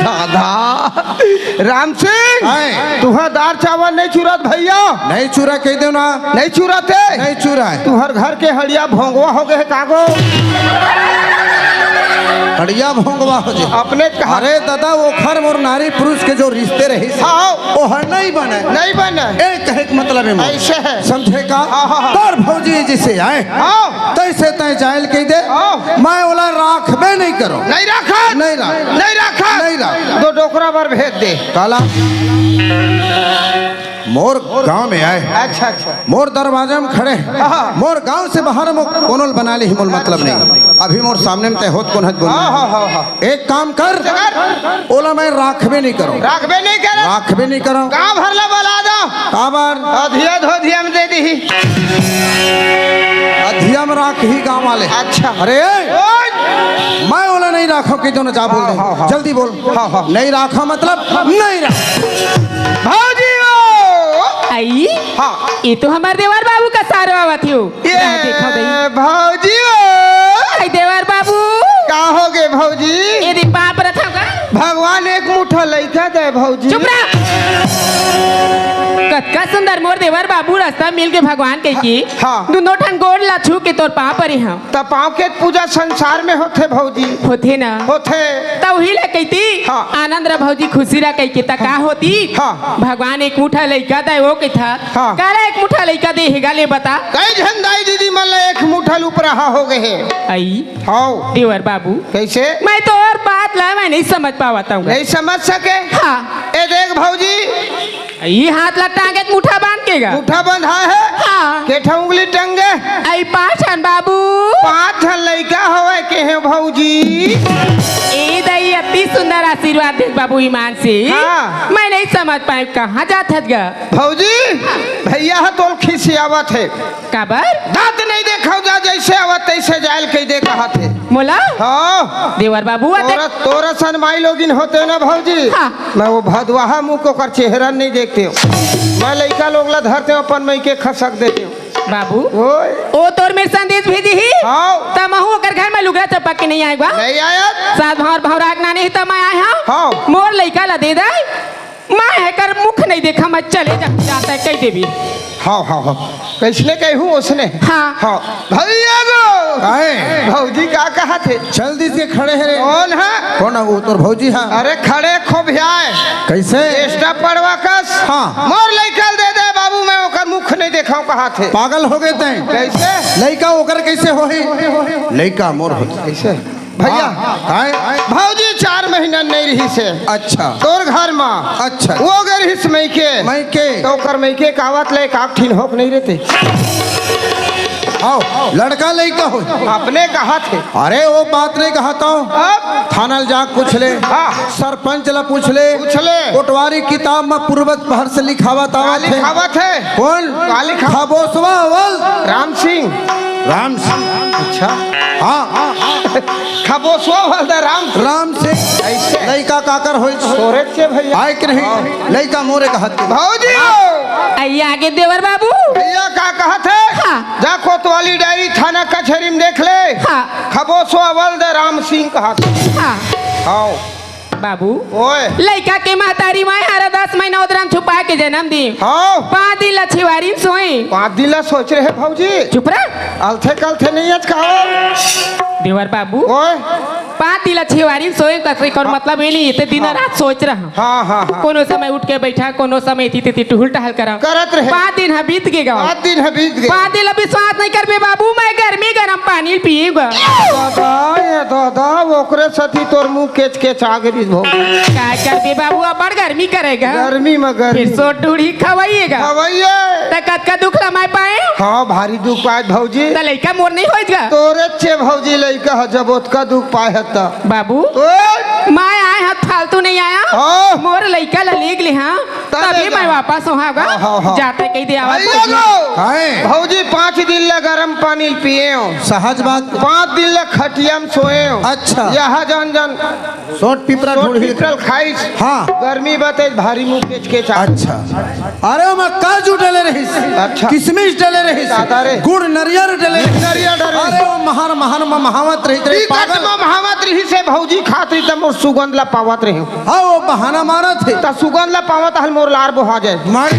दादा राम सिंह आए। तुहर दाल चावल नहीं चुरत भैया नहीं चूरा कह दो ना। नहीं चुरत है नहीं चूरा है। तुहर घर के हड़िया भोंगवा हो गए कागो हड़िया भोंगवा हो जाए अपने कहा अरे दादा वो खर मोर नारी पुरुष के जो रिश्ते रही से, हाँ। वो हर नहीं बने। नहीं बने एक कहे के मतलब है मोर। ऐसे है समझे का। हाँ, हाँ, हाँ। तोर भौजी जिसे आए हाँ। तैसे तय जायल कह दे। हाँ। मैं ओला राखबे नहीं करो। नहीं रखा नहीं रख। नहीं रखा नहीं रख। दो डोकरा पर भेज दे काला मोर गांव में आए। अच्छा अच्छा मोर दरवाजा में खड़े हैं। हाँ। मोर गांव से बाहर मो कोनल बना ली मोर मतलब नहीं। अभी मोर सामने में तय होत कोन हत बोल। हाँ हाँ हाँ हाँ एक काम कर ओला मैं राखबे नहीं करो। राखबे नहीं करे राखबे नहीं करो। गाँव भर ला बला दो काबर अधिया धो धिया में दे दी अधिया में राख ही गांव वाले। अच्छा अरे ओए, मैं ओला नहीं राखो कि दोनों जा बोल हाँ, हाँ, दे हाँ। जल्दी बोल। हाँ, हाँ। नहीं राखा मतलब नहीं राख। भौजी हो आई हाँ ये तो हमारे देवर बाबू का सारो आवत हो। देखो दई ये भौजी हो आई देवर बाबू का हो गए भौजी ये दे बाप रथा का भगवान एक मुठा लइका दे भौजी चुप रह। कतका सुंदर मोर देवर बाबू रास्ता मिल के भगवान कह की हाँ। दोनों ठन गोड़ ला छू के तोर पाप परे हम त पाँव के पूजा संसार में होते भौजी होथे ना होते तो ही ले कहती हाँ। आनंद रा भौजी खुशी रा कह के ता का होती। हाँ। भगवान एक मुठा लइका दे वो कहता हाँ। काला एक मुठा लइका दे हेगा ले बता। कई झंडाई दीदी मन ला एक मुठा उपराहा हो गए हैं आई हाँ देवर बाबू कैसे मैं तो और बात ला मैं नहीं समझ पाता हूँ। नहीं समझ सके हाँ ए देख भौजी ये हाथ लग टांगे मुठा बांध के गा। मुठा बंधा है हाँ केठा उंगली टंगे आई पाछन बाबू 5 ठन लइका होवे के हैं भौजी ए दई अति सुंदर आशीर्वाद दे बाबू ईमान से। हाँ। मैं नहीं समझ पाए कहाँ जात हत गा भौजी भैया है तोल खिसियावत है काबर दांत नहीं देखा जा जैसे आवत तैसे जायल कह दे कहा थे मोला हाँ देवर बाबू तोरा तोरा सन माई लोगिन होते ना भौजी हाँ। मैं वो भदवाहा मुंह को कर चेहरा नहीं देखते हूँ मैं लइका लोग ला धरते हूँ अपन मई के खसक देते हूँ बाबू ओए ओ तोर मेरे संदेश भेजी ही हाँ तमहू ओकर घर में लुगड़ा चपक के नहीं आएगा नहीं आया साथ भौर भौराग ना नहीं तब मैं आए हाँ हाँ। मोर लइका ला दे दे मैं है कर मुख नहीं देखा मैं चले जाता है कह देवी। हाँ हाँ हाँ कैसने कहूँ उसने हाँ। हाँ भैया गो काहे भौजी का कहा थे जल्दी से खड़े हैं रे। कौन है कौन है वो तोर भौजी है। अरे खड़े खूब आए कैसे चेष्टा पड़वा कस हाँ। मोर लइकल दे दे बाबू मैं ओकर मुख नहीं देखा कहा थे पागल हो गए तय कैसे लइका ओकर कैसे होही लइका मोर हो कैसे भैया काहे भौजी 4 महीना नहीं रही से अच्छा तोर घर में अच्छा वो गए हिस मई के मैं के तो ओकर मई के कावत ले काक ठीन होक नहीं रहते आओ लड़का लइका हो। अपने कहा थे अरे वो बात नहीं कहता हूँ अब थाना जाग पूछ ले हाँ। सरपंच ला पूछ ले पूछ ले कोटवारी किताब में पूर्वज पहर से लिखावत आवत काली है। खावत है कौन काली खा- खबोसवा अवल राम सिंह राम सिंह। अच्छा हाँ खबोसवा वाला राम सिंह ऐसे लइका काकर होई सोरे के भैया आए कि नहीं लइका मोरे कहत भौजी आई आगे देवर बाबू भैया का कहत है हाँ। जा कोतवाली डायरी थाना कचहरी में देख ले हाँ। खबोसवा वल्द राम सिंह कहत हाँ आओ बाबू ओए लइका के महतारी माए हर 10 महीना उधरम छुपा के जन्म दी हाँ 5 दिन लछीवारी सोई 5 दिन ला सोच रहे भौजी चुप रह। अलथे कलथे नहीं आज खाओ देवर बाबू ओए 5 दिन लछीवारी सोई कसई कर मतलब ये नहीं इतने दिन रात सोच रहा हाँ हाँ हाँ कोनो समय उठ के बैठा कोनो समय इति तिति टहल टहल करा करत रहे 5 दिन बीत गए गाँव 5 दिन है बीत गए 5 दिन अभी विश्वास नहीं कर बे बाबू मैं गर्मी गरम पानी पिएगा दादा ये दादा ओकरे सती तोर मुंह केच केच आ गई भौजी क्या कर बे बाबू अब बड़ गर्मी करेगा गर्मी में गर्मी फिर सो टूड़ी खवाइएगा हवैये तकत का दुख लमाए पाए हाँ भारी दुख पाए भौजी त लइका मोर नहीं होइगा तोरे चे भौजी लइका ह जब ओतका दुख पाए हता बाबू ओए मैं आए हा फालतू नहीं आया हाँ। मोर लइका ला लेग ले हाँ तभी मैं वापस होगा हाँ। जाते कही दे आवा भैया गो काहे भौजी 5 दिन ले गरम पानी पिए हो, सहज बात 5 दिन ले खटिया में सोए हो। अच्छा। यहाँ जन जन सोट पिपरा ढूंढ ही पिपरल खाइस। हाँ। गर्मी बते भारी मुंह केच के चा। अच्छा अरे मैं काजू डले रही अच्छा। किशमिश डले रही दादा रे। गुड़ नरियर डले रही। नरियर डले। अरे वो महान महान महावत रही रे पागल महावत रही से भौजी खाती तम और सुगंध ला पावत रही हूँ। हाँ वो बहाना मारा थे ता सुगंध ला पावत हल मोर लार बुहा जाए। मार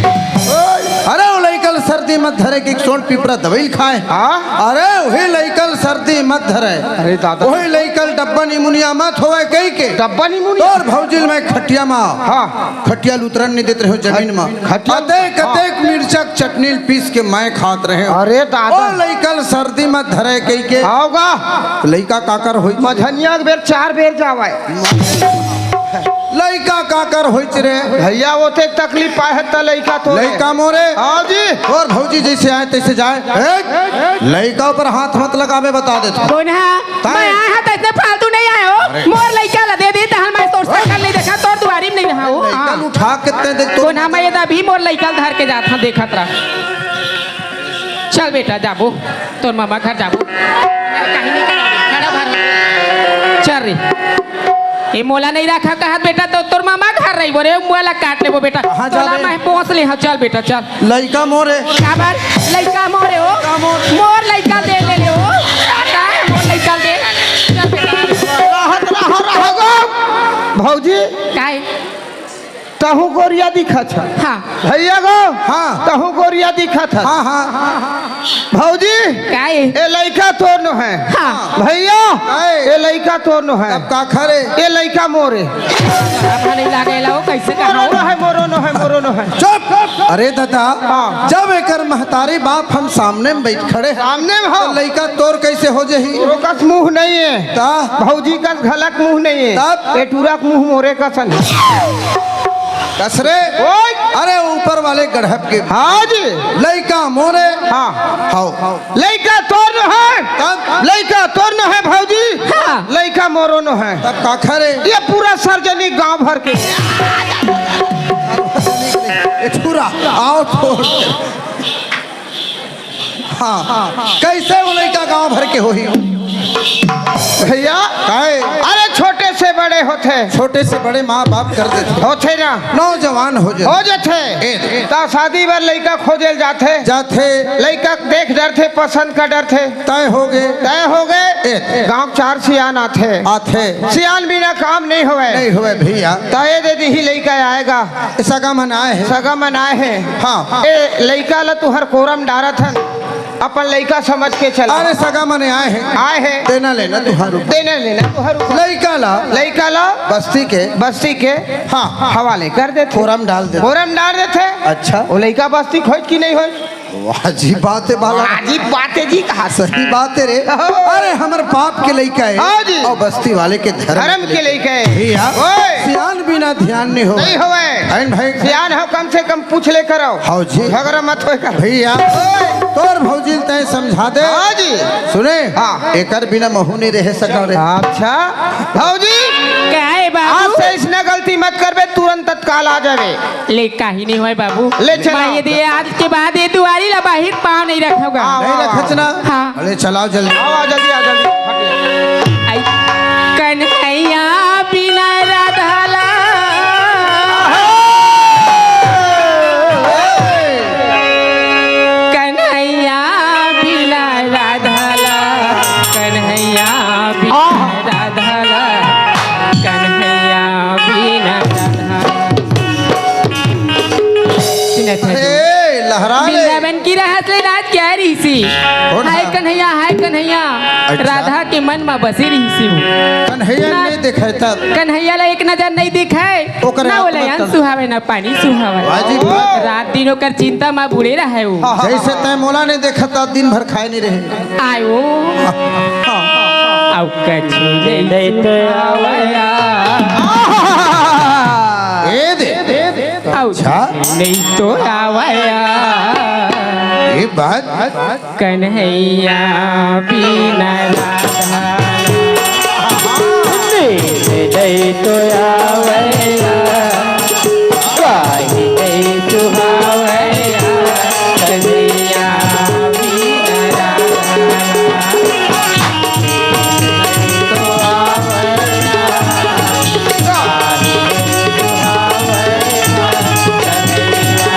अरे वो लइकल सर्दी मत धरे कि सोट पिपरा दवाई खाए हाँ? अरे वही लइकल सर्दी मत धरे अरे दादा। वही लइकल डब्बा निमुनिया मत होवे कई के डब्बा निमुनिया? तोर भौजिल में खटिया मा हाँ। खटिया उतरन नहीं देते रहो जमीन में खटिया- कतेक कतेक मिर्चक चटनी पीस के मैं खात रहे हो। अरे दादा। ओ लइकल सर्दी मत धरे कई के होगा लइका काकर होई मझनिया के बेर 4 बेर जावे। लइका काकर होई रे भैया ओते तकलीफ पाए है त लइका तो लइका मोरे हाँ जी। और भौजी जैसे आए तैसे जाए लइका पर हाथ मत लगावे बता देता कौन है मैं आया था इतने फालतू नहीं आया हो मोर लइका ला दे दी तहल मैं तोर सकल नहीं देखा तोर दुआरी में नहीं रहा हूँ लइका उठा कितने देख तो कौन है मैं ये अभी मोर लइका धर के जात हूँ देखत रहा चल बेटा जाबो तोर मामा घर जाबो कहीं नहीं खड़ा भर चल रे ये मोला नहीं रखा कहत बेटा तो तोर मामा घर रही बोरे मोला काट लेबो बेटा कहाँ तोला जाबे? मैं पहुंच ले हाँ चल बेटा चल लइका मोरे का बार लइका मोरे हो मोर लइका दे ले ले हो का है मोर लइका दे चल बेटा भौजी काय तहु गोरिया दिखत है। हाँ भैया गो हाँ। तहु गोरिया दिखत है। हाँ हाँ भौजी काय ये लइका तोर नो है। हाँ भैया ये लइका तोर नो है। अब का खरे ये लइका मोरे अपना नहीं लागे ला कैसे मोरो नो कहा है मोरो नो है मोरो नो है। चुप अरे दादा हाँ। जब एकर महतारी बाप हम सामने में बैठ खड़े सामने में हो तो लइका तोर कैसे हो जही तोरो का मुंह नहीं है ता भौजी का घलक मुंह नहीं है तब? पेटूरा का मुंह मोरे का सन कसरे ओए अरे ऊपर वाले गढ़प के हाँ जी लइका मोरे हाँ हाउ लइका तोर नो है तब लइका तोर नो है भौजी हाँ। लइका मोरो नो है तब का खरे ये पूरा सार्वजनिक गांव भर के पूरा आओ छोड़ हाँ कैसे वो लइका गांव भर के होही भैया काहे अरे छोटे से बड़े होते छोटे से बड़े माँ बाप कर देते होते ना नौजवान हो हो जाते जाते ता शादी बर लइका खोजेल जाते जाते लइका देख डर थे पसंद का डर थे तय हो गए तय हो गए गांव 4 सियान आते आथे सियान बिना काम नहीं होवे नहीं हुए भैया तय दे दी ही लइका आएगा ऐसा का मन आए है सगा मनाए है हाँ। ए लइका ला तुहर कोरम डारत हन अपन लइका समझ के चला अरे सगा मने आए हैं आए है देना लेना तुहारू देना लेना तुहर लइका ला लइका ला बस्ती के हाँ हवाले कर देते फोरम डाल दे फोरम डाल देते अच्छा वो लइका बस्ती खोज की नहीं हो अजीब बात है बाला अजीब बात है जी कहा सही बात है रे अरे हमर बाप के लइका हाँ है जी। और बस्ती वाले के धर्म के लइका है भैया ओए सियान बिना ध्यान नहीं हो नहीं होवे अन भाई सियान हो कम से कम पूछ ले करो हाँ जी झगड़ा मत होए कर भैया तोर भौजिल तय समझा दे हाँ जी सुने हाँ। एकर बिना महू नहीं रह सका रे अच्छा भौजी क्या है आज बाबू से इसने गलती मत करबे तुरंत तत्काल आ जावे ले काहे नहीं होए बाबू ले चला। मैं यदि आज के बाद ये दुआरी ला बाहिर पाँव नहीं रखूंगा हाँ। नहीं रखचना हाँ। अरे चलाओ जल्दी आओ जल्दी आ जल्दी आई कन्हैया बिना राधाला कन्हैया बिना राधाला कन्हैया बिना राधाला कन्हैया बिना राधाला सुनत है ए लहरा ले वृंदावन की रहत ले रात क्या ऋषि हाय कन्हैया अच्छा। राधा के मन में बसी ऋषि कन्हैया नहीं दिखाई तब कन्हैया ला एक नजर नहीं दिखाए ओकर ना बोले आत्मा तब। सुहावे ना पानी सुहावे वाजिब बात। रात दिन होकर चिंता में बुड़े रहे वो जैसे तय मोला ने देखा था दिन भर खाए नहीं रहे आयो आउ कछु ले तो आवया ए दे आउ अच्छा। नहीं तो आवया ये बात कन्हैया बिना राधा नहीं तो आवेला काही नहीं सुहावेला कन्हैया बिना राधा तो आवेला काही नहीं सुहावेला कन्हैया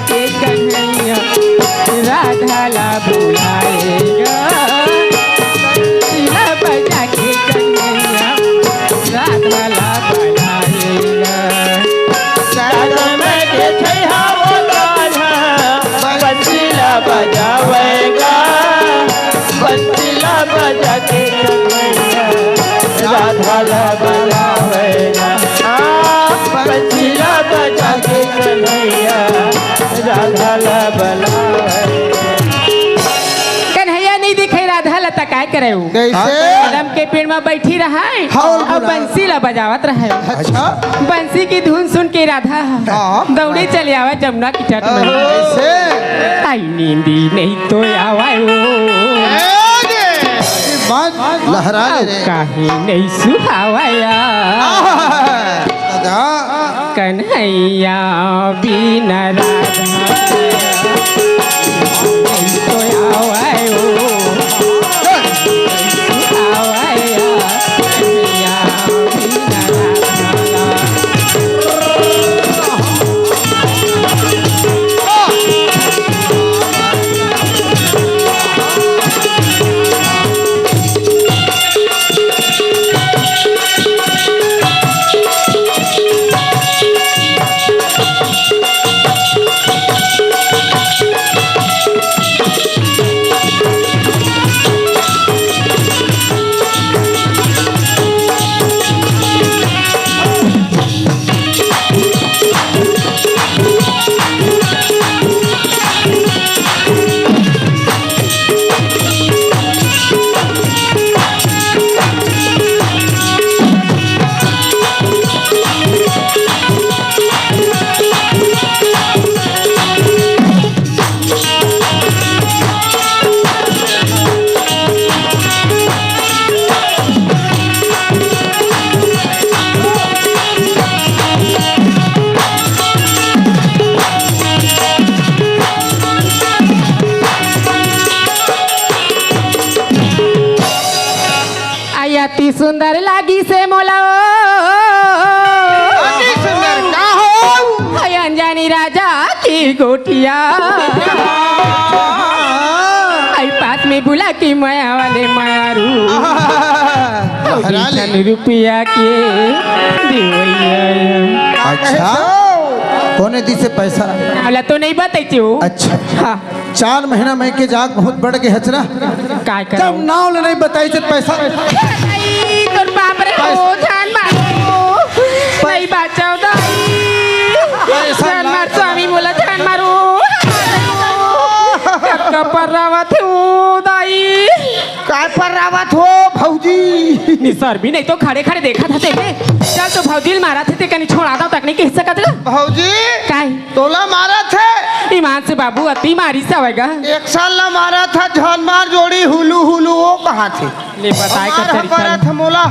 के कन्हैया राधा ला बुलाएगा बंसीला बजा के कन्हैया राधा ला बुलाएगा सागर में के छैहा वो कान्हा बंसीला बजावेगा बंसीला बजा के कन्हैया राधा ला बुलाएगा बंसीला बजा के कन्हैया राधा ला कन्हैया नहीं दिखे राधा ला तक करे कदम के पेड़ में बैठी रहा है और बंसी ला बजावत रहा है। अच्छा बंसी की धुन सुन के राधा दौड़े चले आवा जमुना की तट में आई नींदी नहीं तो आवा लहरा कहीं नहीं सुहावाया कन्हैया बिना राधा तो आवायो आवाया कन्हैया बिना राधा अति सुंदर लागी से मोला सुंदर का हो अनजानी राजा की गोटिया आई पास में बुला की माया वाले मायारू रुपया के दिवैया। अच्छा कौने दी से पैसा वाला तो नहीं बताई हो। अच्छा हाँ 4 महीना मैं के जाग बहुत बढ़ के हचरा काय कर जब नाव ले नहीं बताई तो पैसा तोर बाप रे हो जान मारो नहीं बचाओ दाई जान मार स्वामी बोला जान मारो आवत हो भौजी? निसर भी नहीं तो खड़े खड़े देखा था तेरे। चल तो भौजील मारा थे ते कनी छोड़ा दो तक नहीं कह सकत गा। भौजी काहे तोला मारा थे? ईमान से बाबू अति मारी से आवेगा। एक साल ना मारा था जानमार जोड़ी हुलू हुलू वो कहाँ थे? ले बताए कर मारा तरीका था मोला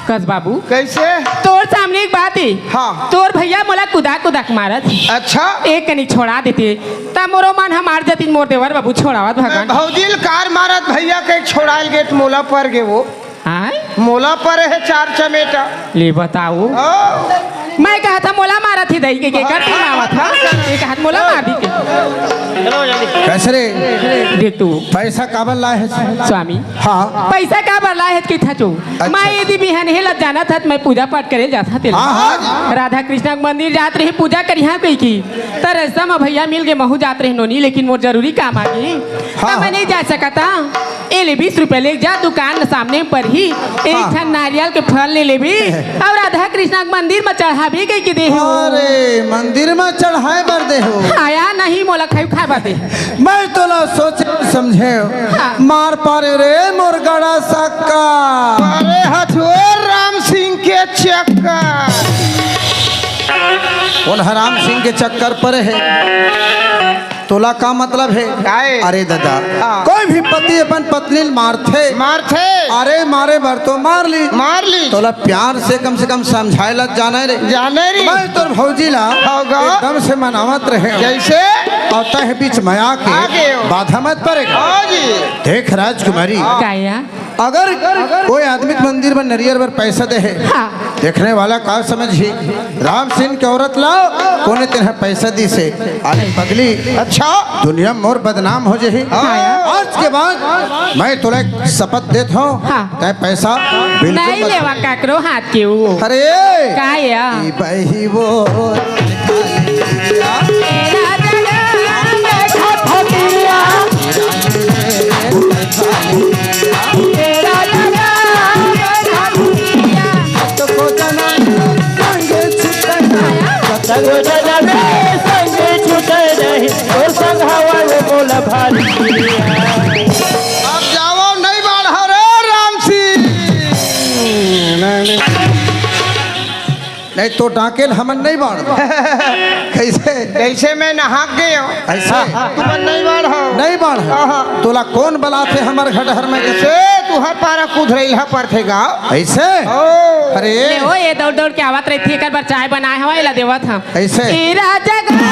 कस बाबू। कैसे? तोर सामने एक बात है। हाँ। तोर भैया मोला कुदा कुदा के मारा थी। अच्छा एक कनी छोड़ा देते ता मोरो मन हमार जतिन मोर देवर बाबू छोड़ावत भगवान। भौजील कार मारत भैया के छोड़ाल गेट मोला पर गे वो आय मोला पर है 4 चमेटा। ले बताओ ओ, मैं कहा था मोला मारा थी दई के करती मावा था एक हाथ मोला मार दी के। कैसे रे देख तू पैसा काबर लाए है स्वामी हाँ पैसा का बरला है कि था जो मैं यदि बिहान हेला जाना था तो मैं पूजा पाठ करे जाता तेरे हाँ, राधा कृष्ण के मंदिर जात रही पूजा करिया कही की तर रास्ता में भैया मिल गए महू जात रहे नोनी लेकिन मोर जरूरी काम आ गई हाँ। मैं नहीं जा सका था ए ले 20 रुपए ले जा दुकान सामने पर ही एक हाँ। ठन नारियल के फल ले ले भी और राधा कृष्ण के मंदिर में चढ़ा भी गई कि दे अरे मंदिर में चढ़ाए बर दे हो आया नहीं मोला खाई खा बाते मैं तोला सोचे समझे हाँ। मार पारे रे मोर गड़ा सक्का अरे हथोर राम सिंह के चक्कर। उन हराम सिंह के चक्कर पर है तोला का मतलब है काहे? अरे दादा हाँ। कोई भी पति अपन पत्नी मारथे मार थे अरे मारे बर तो मार ली तोला प्यार से कम समझाए लग जाना रे जाने री मैं तोर भौजी ला होगा। एकदम से मनावत रहे जैसे आता है बीच में आगे आके हो। बाधा मत पड़ेगा हाँ जी देख राजकुमारी काया अगर कोई आदमी के मंदिर में नरियर पर पैसा दे है हाँ। देखने वाला का समझी राम सिंह के औरत लाओ कोने तेरा पैसा दी से अरे पगली अच्छा दुनिया में मोर बदनाम हो जाही आज के बाद मैं तुला एक शपथ देता हूँ हाँ। तय पैसा नहीं बिल्कुल लेवा काकरो हाथ के वो अरे काया ई बही वो अब जाओ नहीं बाढ़ रे राम सिंह। नहीं तो डाकेल हमन नहीं बाढ़ कैसे कैसे मैं नहा गए हो ऐसे तुम नहीं बाढ़ हो नहीं बाढ़ हाँ। तोला कौन बलाते हमर घटहर में कैसे से तू हर पारा कूद रही है पर थे गाँव ऐसे ओ अरे ले ओ ये दौड़ दौड़ के आवत रही थी एक बार चाय बनाए हवा इला देवत हम ऐसे तेरा जगह